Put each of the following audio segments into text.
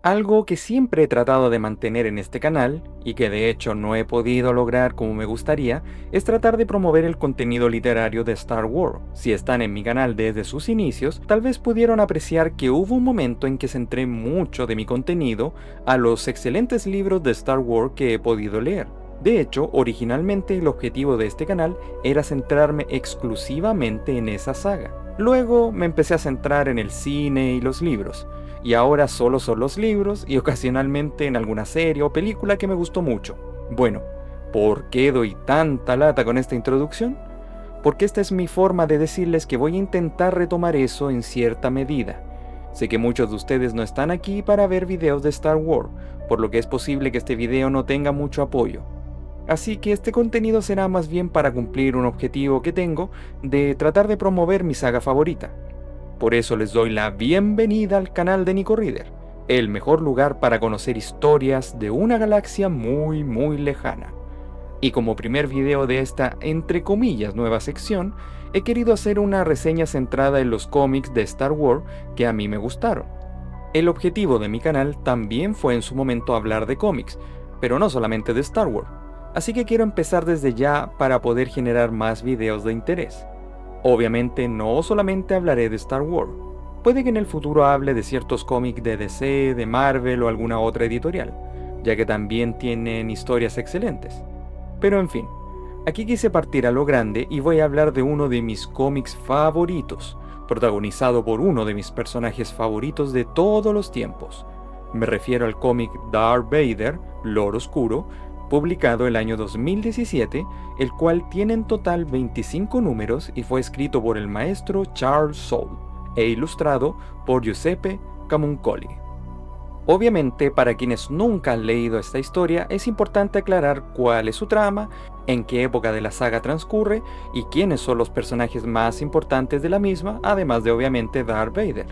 Algo que siempre he tratado de mantener en este canal, y que de hecho no he podido lograr como me gustaría, es tratar de promover el contenido literario de Star Wars. Si están en mi canal desde sus inicios, tal vez pudieron apreciar que hubo un momento en que centré mucho de mi contenido a los excelentes libros de Star Wars que he podido leer. De hecho, originalmente el objetivo de este canal era centrarme exclusivamente en esa saga. Luego me empecé a centrar en el cine y los libros, y ahora solo son los libros y ocasionalmente en alguna serie o película que me gustó mucho. Bueno, ¿por qué doy tanta lata con esta introducción? Porque esta es mi forma de decirles que voy a intentar retomar eso en cierta medida. Sé que muchos de ustedes no están aquí para ver videos de Star Wars, por lo que es posible que este video no tenga mucho apoyo. Así que este contenido será más bien para cumplir un objetivo que tengo de tratar de promover mi saga favorita. Por eso les doy la bienvenida al canal de Nico Reader, el mejor lugar para conocer historias de una galaxia muy lejana. Y como primer video de esta, entre comillas, nueva sección, he querido hacer una reseña centrada en los cómics de Star Wars que a mí me gustaron. El objetivo de mi canal también fue en su momento hablar de cómics, pero no solamente de Star Wars, así que quiero empezar desde ya para poder generar más videos de interés. Obviamente no solamente hablaré de Star Wars, puede que en el futuro hable de ciertos cómics de DC, de Marvel o alguna otra editorial, ya que también tienen historias excelentes. Pero en fin, aquí quise partir a lo grande y voy a hablar de uno de mis cómics favoritos, protagonizado por uno de mis personajes favoritos de todos los tiempos. Me refiero al cómic Darth Vader, Lord Oscuro, publicado el año 2017, el cual tiene en total 25 números y fue escrito por el maestro Charles Soule e ilustrado por Giuseppe Camuncoli. Obviamente, para quienes nunca han leído esta historia, es importante aclarar cuál es su trama, en qué época de la saga transcurre y quiénes son los personajes más importantes de la misma, además de obviamente Darth Vader.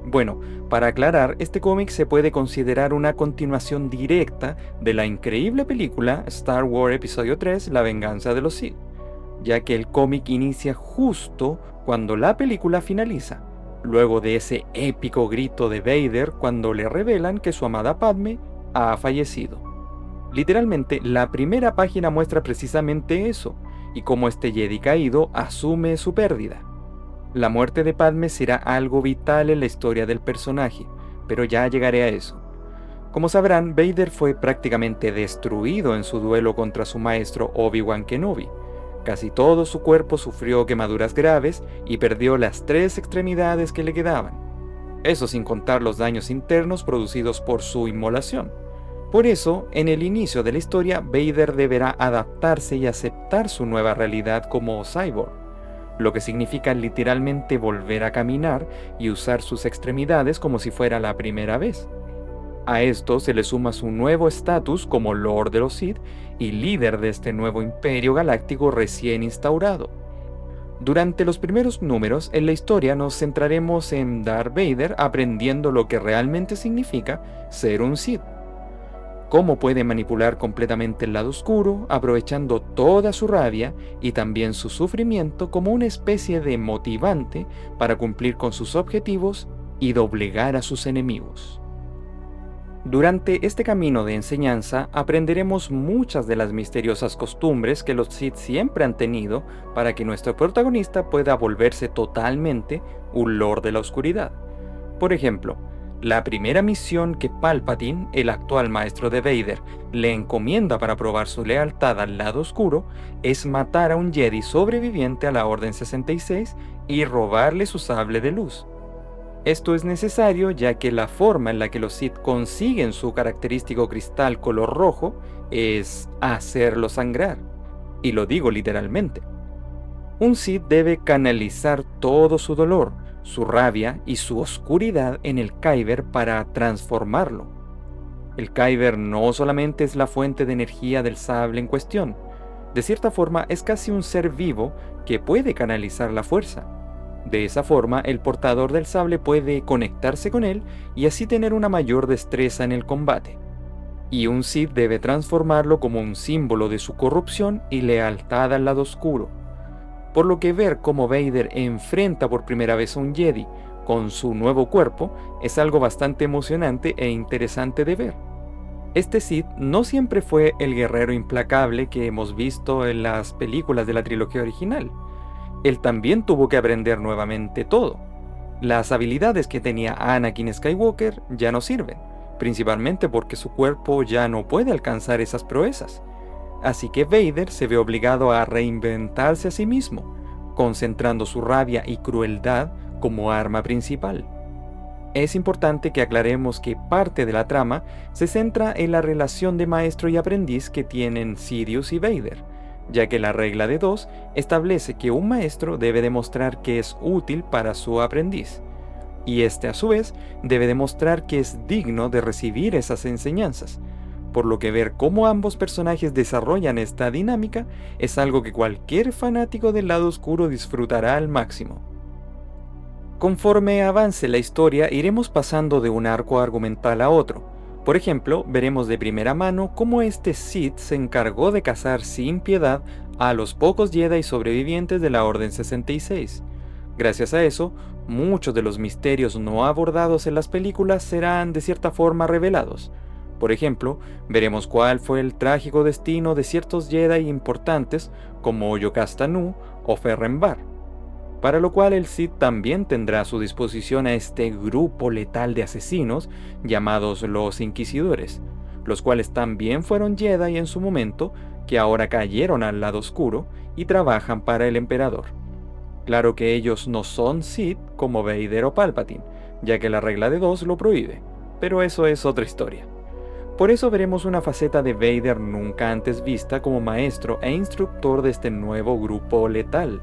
Bueno, para aclarar, este cómic se puede considerar una continuación directa de la increíble película Star Wars Episodio 3, La venganza de los Sith, ya que el cómic inicia justo cuando la película finaliza, luego de ese épico grito de Vader cuando le revelan que su amada Padme ha fallecido. Literalmente, la primera página muestra precisamente eso, y cómo este Jedi caído asume su pérdida. La muerte de Padme será algo vital en la historia del personaje, pero ya llegaré a eso. Como sabrán, Vader fue prácticamente destruido en su duelo contra su maestro Obi-Wan Kenobi. Casi todo su cuerpo sufrió quemaduras graves y perdió las 3 extremidades que le quedaban. Eso sin contar los daños internos producidos por su inmolación. Por eso, en el inicio de la historia, Vader deberá adaptarse y aceptar su nueva realidad como cyborg, lo que significa literalmente volver a caminar y usar sus extremidades como si fuera la primera vez. A esto se le suma su nuevo estatus como Lord de los Sith y líder de este nuevo imperio galáctico recién instaurado. Durante los primeros números en la historia nos centraremos en Darth Vader aprendiendo lo que realmente significa ser un Sith, cómo puede manipular completamente el lado oscuro, aprovechando toda su rabia y también su sufrimiento como una especie de motivante para cumplir con sus objetivos y doblegar a sus enemigos. Durante este camino de enseñanza aprenderemos muchas de las misteriosas costumbres que los Sith siempre han tenido para que nuestro protagonista pueda volverse totalmente un Lord de la Oscuridad. Por ejemplo, la primera misión que Palpatine, el actual maestro de Vader, le encomienda para probar su lealtad al lado oscuro es matar a un Jedi sobreviviente a la Orden 66 y robarle su sable de luz. Esto es necesario ya que la forma en la que los Sith consiguen su característico cristal color rojo es hacerlo sangrar. Y lo digo literalmente. Un Sith debe canalizar todo su dolor, su rabia y su oscuridad en el Kyber para transformarlo. El Kyber no solamente es la fuente de energía del sable en cuestión, de cierta forma es casi un ser vivo que puede canalizar la fuerza. De esa forma, el portador del sable puede conectarse con él y así tener una mayor destreza en el combate. Y un Sith debe transformarlo como un símbolo de su corrupción y lealtad al lado oscuro. Por lo que ver cómo Vader enfrenta por primera vez a un Jedi, con su nuevo cuerpo es algo bastante emocionante e interesante de ver. Este Sith no siempre fue el guerrero implacable que hemos visto en las películas de la trilogía original. Él también tuvo que aprender nuevamente todo. Las habilidades que tenía Anakin Skywalker ya no sirven, principalmente porque su cuerpo ya no puede alcanzar esas proezas. Así que Vader se ve obligado a reinventarse a sí mismo, concentrando su rabia y crueldad como arma principal. Es importante que aclaremos que parte de la trama se centra en la relación de maestro y aprendiz que tienen Sidious y Vader, ya que la regla de 2 establece que un maestro debe demostrar que es útil para su aprendiz, y este a su vez debe demostrar que es digno de recibir esas enseñanzas, por lo que ver cómo ambos personajes desarrollan esta dinámica es algo que cualquier fanático del lado oscuro disfrutará al máximo. Conforme avance la historia, iremos pasando de un arco argumental a otro. Por ejemplo, veremos de primera mano cómo este Sith se encargó de cazar sin piedad a los pocos Jedi sobrevivientes de la Orden 66. Gracias a eso, muchos de los misterios no abordados en las películas serán de cierta forma revelados. Por ejemplo, veremos cuál fue el trágico destino de ciertos Jedi importantes como Yocasta Nu o Ferren Barr, para lo cual el Sith también tendrá a su disposición a este grupo letal de asesinos llamados los Inquisidores, los cuales también fueron Jedi en su momento, que ahora cayeron al lado oscuro y trabajan para el Emperador. Claro que ellos no son Sith como Vader o Palpatine, ya que la regla de 2 lo prohíbe, pero eso es otra historia. Por eso veremos una faceta de Vader nunca antes vista como maestro e instructor de este nuevo grupo letal.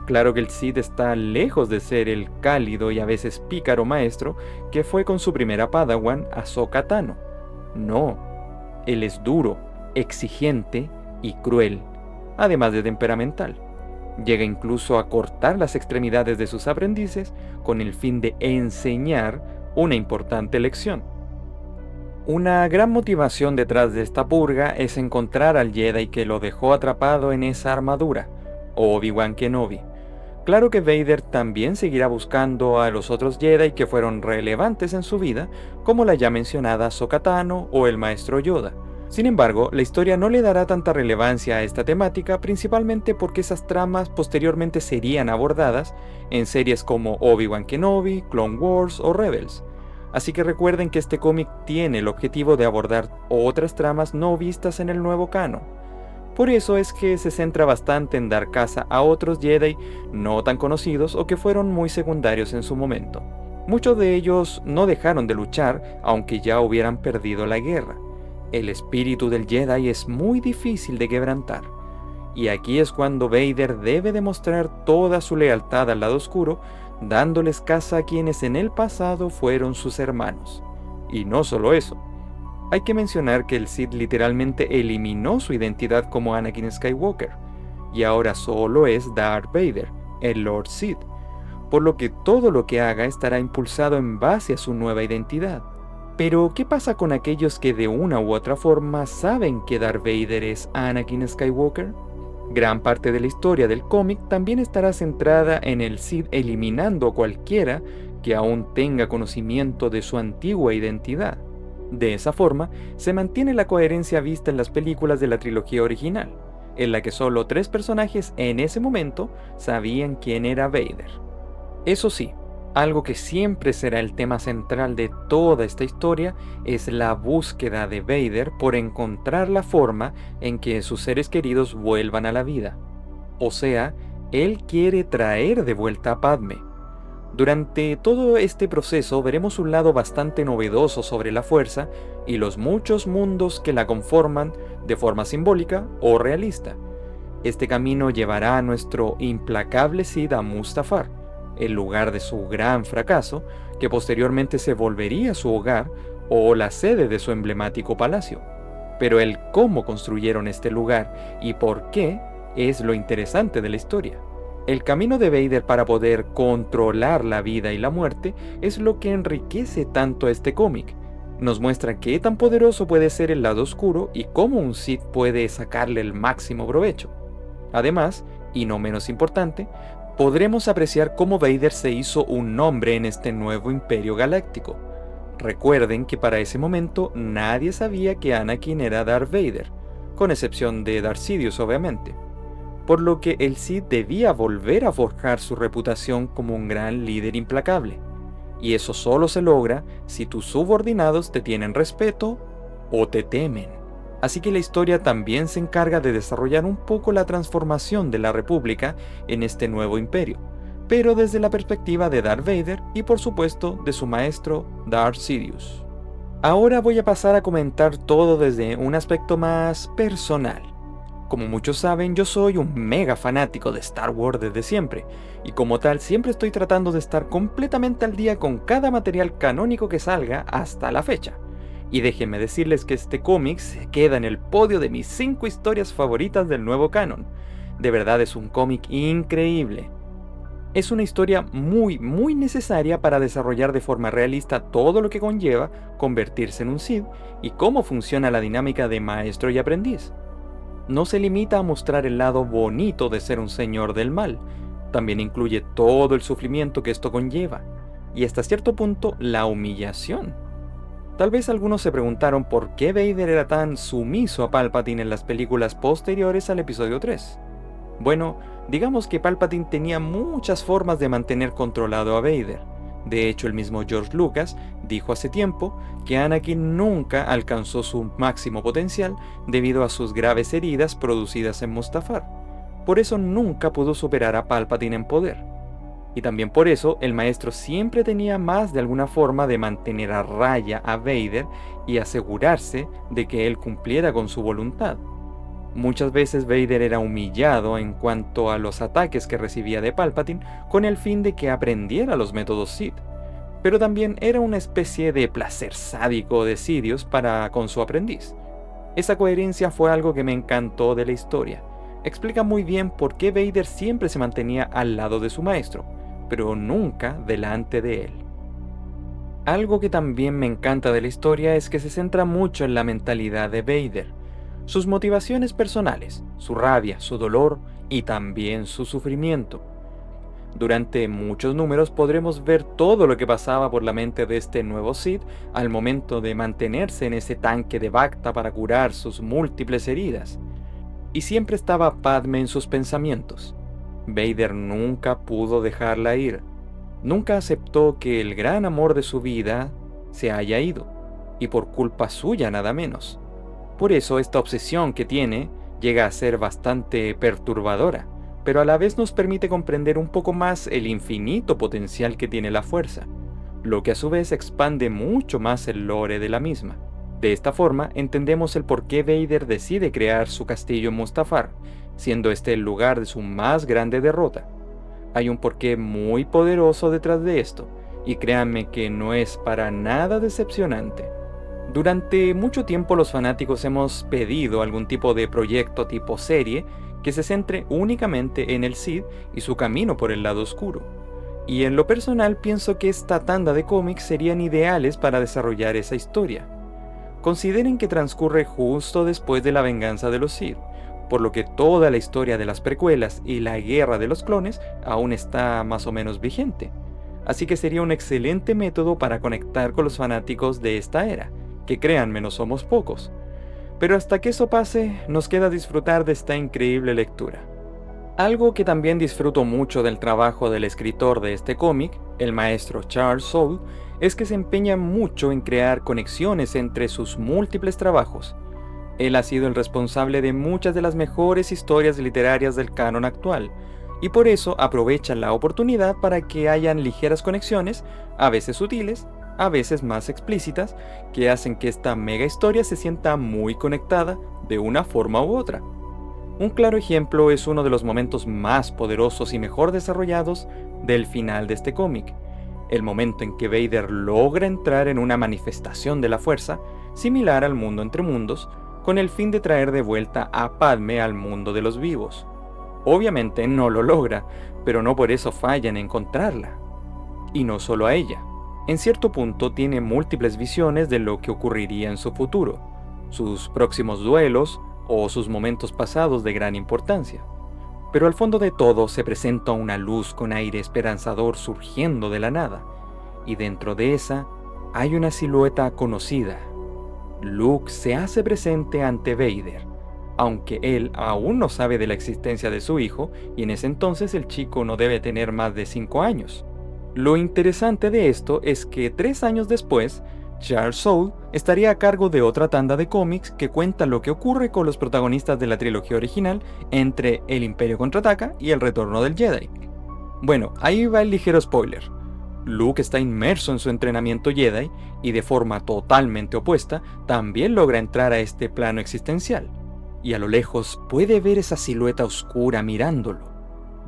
Claro que el Sith está lejos de ser el cálido y a veces pícaro maestro que fue con su primera Padawan, Ahsoka Tano. No, él es duro, exigente y cruel, además de temperamental. Llega incluso a cortar las extremidades de sus aprendices con el fin de enseñar una importante lección. Una gran motivación detrás de esta purga es encontrar al Jedi que lo dejó atrapado en esa armadura, Obi-Wan Kenobi. Claro que Vader también seguirá buscando a los otros Jedi que fueron relevantes en su vida, como la ya mencionada Ahsoka Tano o el Maestro Yoda. Sin embargo, la historia no le dará tanta relevancia a esta temática, principalmente porque esas tramas posteriormente serían abordadas en series como Obi-Wan Kenobi, Clone Wars o Rebels. Así que recuerden que este cómic tiene el objetivo de abordar otras tramas no vistas en el nuevo canon. Por eso es que se centra bastante en dar caza a otros Jedi no tan conocidos o que fueron muy secundarios en su momento. Muchos de ellos no dejaron de luchar aunque ya hubieran perdido la guerra. El espíritu del Jedi es muy difícil de quebrantar. Y aquí es cuando Vader debe demostrar toda su lealtad al lado oscuro, dándoles caza a quienes en el pasado fueron sus hermanos. Y no solo eso. Hay que mencionar que el Sith literalmente eliminó su identidad como Anakin Skywalker, y ahora solo es Darth Vader, el Lord Sith, por lo que todo lo que haga estará impulsado en base a su nueva identidad. Pero, ¿qué pasa con aquellos que de una u otra forma saben que Darth Vader es Anakin Skywalker? Gran parte de la historia del cómic también estará centrada en el Sith eliminando a cualquiera que aún tenga conocimiento de su antigua identidad. De esa forma, se mantiene la coherencia vista en las películas de la trilogía original, en la que solo 3 personajes en ese momento sabían quién era Vader. Eso sí, algo que siempre será el tema central de toda esta historia es la búsqueda de Vader por encontrar la forma en que sus seres queridos vuelvan a la vida. O sea, él quiere traer de vuelta a Padme. Durante todo este proceso veremos un lado bastante novedoso sobre la fuerza y los muchos mundos que la conforman de forma simbólica o realista. Este camino llevará a nuestro implacable Sith a Mustafar, el lugar de su gran fracaso, que posteriormente se volvería su hogar o la sede de su emblemático palacio. Pero el cómo construyeron este lugar y por qué es lo interesante de la historia. El camino de Vader para poder controlar la vida y la muerte es lo que enriquece tanto este cómic. Nos muestra qué tan poderoso puede ser el lado oscuro y cómo un Sith puede sacarle el máximo provecho. Además, y no menos importante, podremos apreciar cómo Vader se hizo un nombre en este nuevo imperio galáctico. Recuerden que para ese momento nadie sabía que Anakin era Darth Vader, con excepción de Darth Sidious obviamente, por lo que el Sith debía volver a forjar su reputación como un gran líder implacable, y eso solo se logra si tus subordinados te tienen respeto o te temen. Así que la historia también se encarga de desarrollar un poco la transformación de la República en este nuevo imperio, pero desde la perspectiva de Darth Vader y por supuesto de su maestro Darth Sidious. Ahora voy a pasar a comentar todo desde un aspecto más personal. Como muchos saben, yo soy un mega fanático de Star Wars desde siempre, y como tal siempre estoy tratando de estar completamente al día con cada material canónico que salga hasta la fecha. Y déjenme decirles que este cómic se queda en el podio de mis 5 historias favoritas del nuevo canon. De verdad es un cómic increíble. Es una historia muy necesaria para desarrollar de forma realista todo lo que conlleva convertirse en un Sith y cómo funciona la dinámica de maestro y aprendiz. No se limita a mostrar el lado bonito de ser un señor del mal, también incluye todo el sufrimiento que esto conlleva, y hasta cierto punto la humillación. Tal vez algunos se preguntaron por qué Vader era tan sumiso a Palpatine en las películas posteriores al episodio 3. Bueno, digamos que Palpatine tenía muchas formas de mantener controlado a Vader. De hecho, el mismo George Lucas dijo hace tiempo que Anakin nunca alcanzó su máximo potencial debido a sus graves heridas producidas en Mustafar. Por eso nunca pudo superar a Palpatine en poder. Y también por eso el maestro siempre tenía más de alguna forma de mantener a raya a Vader y asegurarse de que él cumpliera con su voluntad. Muchas veces Vader era humillado en cuanto a los ataques que recibía de Palpatine con el fin de que aprendiera los métodos Sith, pero también era una especie de placer sádico de Sidious para con su aprendiz. Esa coherencia fue algo que me encantó de la historia. Explica muy bien por qué Vader siempre se mantenía al lado de su maestro, pero nunca delante de él. Algo que también me encanta de la historia es que se centra mucho en la mentalidad de Vader, sus motivaciones personales, su rabia, su dolor y también su sufrimiento. Durante muchos números podremos ver todo lo que pasaba por la mente de este nuevo Sith al momento de mantenerse en ese tanque de Bacta para curar sus múltiples heridas. Y siempre estaba Padme en sus pensamientos. Vader nunca pudo dejarla ir. Nunca aceptó que el gran amor de su vida se haya ido, y por culpa suya nada menos. Por eso esta obsesión que tiene llega a ser bastante perturbadora, pero a la vez nos permite comprender un poco más el infinito potencial que tiene la fuerza, lo que a su vez expande mucho más el lore de la misma. De esta forma entendemos el por qué Vader decide crear su castillo en Mustafar, siendo este el lugar de su más grande derrota. Hay un porqué muy poderoso detrás de esto, y créanme que no es para nada decepcionante. Durante mucho tiempo los fanáticos hemos pedido algún tipo de proyecto tipo serie que se centre únicamente en el Sith y su camino por el lado oscuro. Y en lo personal pienso que esta tanda de cómics serían ideales para desarrollar esa historia. Consideren que transcurre justo después de la venganza de los Sith, por lo que toda la historia de las precuelas y la guerra de los clones aún está más o menos vigente. Así que sería un excelente método para conectar con los fanáticos de esta era, que créanme no somos pocos. Pero hasta que eso pase, nos queda disfrutar de esta increíble lectura. Algo que también disfruto mucho del trabajo del escritor de este cómic, el maestro Charles Soule, es que se empeña mucho en crear conexiones entre sus múltiples trabajos. Él ha sido el responsable de muchas de las mejores historias literarias del canon actual, y por eso aprovecha la oportunidad para que hayan ligeras conexiones, a veces sutiles, a veces más explícitas, que hacen que esta mega historia se sienta muy conectada de una forma u otra. Un claro ejemplo es uno de los momentos más poderosos y mejor desarrollados del final de este cómic, el momento en que Vader logra entrar en una manifestación de la fuerza, similar al mundo entre mundos, con el fin de traer de vuelta a Padme al mundo de los vivos. Obviamente no lo logra, pero no por eso falla en encontrarla. Y no solo a ella. En cierto punto tiene múltiples visiones de lo que ocurriría en su futuro, sus próximos duelos o sus momentos pasados de gran importancia. Pero al fondo de todo se presenta una luz con aire esperanzador surgiendo de la nada, y dentro de esa hay una silueta conocida. Luke se hace presente ante Vader, aunque él aún no sabe de la existencia de su hijo, y en ese entonces el chico no debe tener más de 5 años. Lo interesante de esto es que 3 años después, Charles Soule estaría a cargo de otra tanda de cómics que cuenta lo que ocurre con los protagonistas de la trilogía original entre El Imperio Contraataca y El Retorno del Jedi. Bueno, ahí va el ligero spoiler. Luke está inmerso en su entrenamiento Jedi y de forma totalmente opuesta también logra entrar a este plano existencial. Y a lo lejos puede ver esa silueta oscura mirándolo.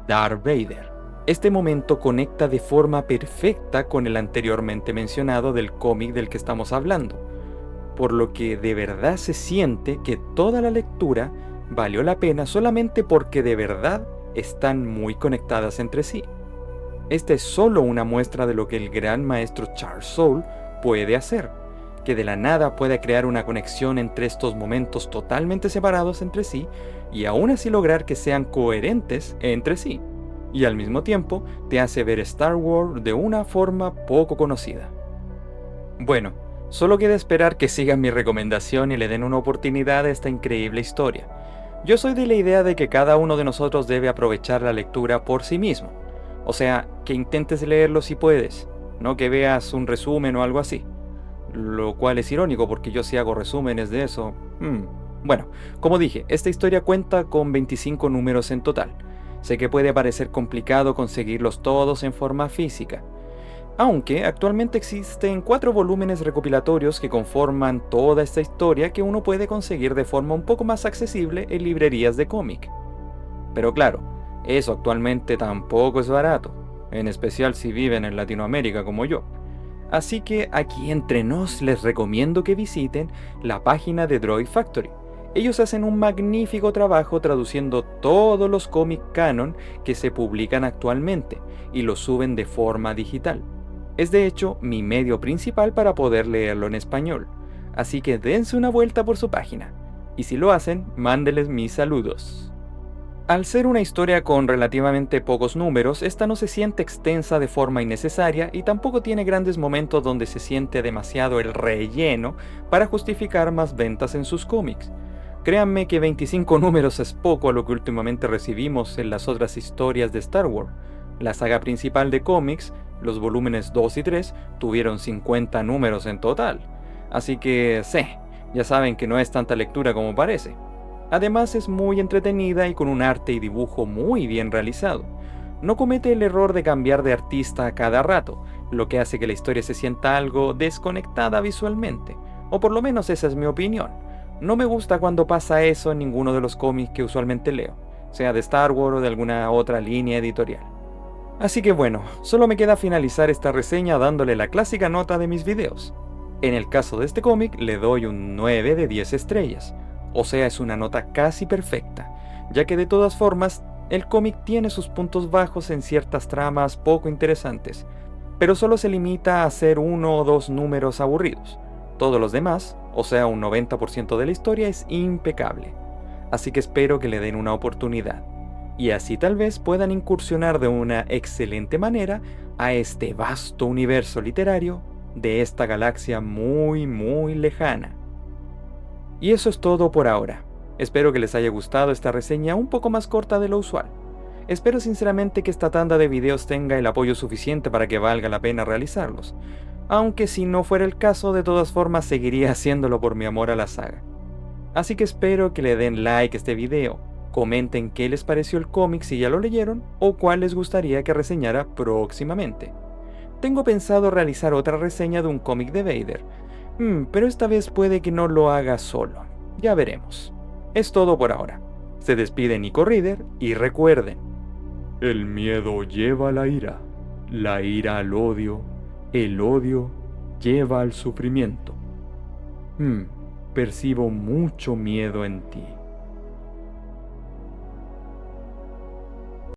Darth Vader. Este momento conecta de forma perfecta con el anteriormente mencionado del cómic del que estamos hablando, por lo que de verdad se siente que toda la lectura valió la pena solamente porque de verdad están muy conectadas entre sí. Esta es solo una muestra de lo que el gran maestro Charles Soule puede hacer, que de la nada pueda crear una conexión entre estos momentos totalmente separados entre sí y aún así lograr que sean coherentes entre sí. Y al mismo tiempo te hace ver Star Wars de una forma poco conocida. Bueno, solo queda esperar que sigan mi recomendación y le den una oportunidad a esta increíble historia. Yo soy de la idea de que cada uno de nosotros debe aprovechar la lectura por sí mismo. O sea, que intentes leerlo si puedes, no que veas un resumen o algo así. Lo cual es irónico porque yo sí hago resúmenes de eso. Bueno, como dije, esta historia cuenta con 25 números en total. Sé que puede parecer complicado conseguirlos todos en forma física, aunque actualmente existen 4 volúmenes recopilatorios que conforman toda esta historia que uno puede conseguir de forma un poco más accesible en librerías de cómic. Pero claro, eso actualmente tampoco es barato, en especial si viven en Latinoamérica como yo. Así que aquí entre nos les recomiendo que visiten la página de Droid Factory. Ellos hacen un magnífico trabajo traduciendo todos los cómics canon que se publican actualmente y los suben de forma digital. Es de hecho mi medio principal para poder leerlo en español, así que dense una vuelta por su página, y si lo hacen, mándenles mis saludos. Al ser una historia con relativamente pocos números, esta no se siente extensa de forma innecesaria y tampoco tiene grandes momentos donde se siente demasiado el relleno para justificar más ventas en sus cómics. Créanme que 25 números es poco a lo que últimamente recibimos en las otras historias de Star Wars. La saga principal de cómics, los volúmenes 2 y 3, tuvieron 50 números en total. Así que, sí, ya saben que no es tanta lectura como parece. Además es muy entretenida y con un arte y dibujo muy bien realizado. No comete el error de cambiar de artista a cada rato, lo que hace que la historia se sienta algo desconectada visualmente, o por lo menos esa es mi opinión. No me gusta cuando pasa eso en ninguno de los cómics que usualmente leo, sea de Star Wars o de alguna otra línea editorial. Así que bueno, solo me queda finalizar esta reseña dándole la clásica nota de mis videos. En el caso de este cómic le doy un 9 de 10 estrellas, o sea es una nota casi perfecta, ya que de todas formas el cómic tiene sus puntos bajos en ciertas tramas poco interesantes, pero solo se limita a hacer 1 o 2 números aburridos. Todos los demás, o sea un 90% de la historia, es impecable. Así que espero que le den una oportunidad, y así tal vez puedan incursionar de una excelente manera a este vasto universo literario de esta galaxia muy lejana. Y eso es todo por ahora. Espero que les haya gustado esta reseña un poco más corta de lo usual. Espero sinceramente que esta tanda de videos tenga el apoyo suficiente para que valga la pena realizarlos. Aunque si no fuera el caso, de todas formas seguiría haciéndolo por mi amor a la saga. Así que espero que le den like a este video, comenten qué les pareció el cómic si ya lo leyeron o cuál les gustaría que reseñara próximamente. Tengo pensado realizar otra reseña de un cómic de Vader, pero esta vez puede que no lo haga solo, ya veremos. Es todo por ahora. Se despide Nico Reader y recuerden, el miedo lleva a la ira al odio, el odio lleva al sufrimiento. Percibo mucho miedo en ti.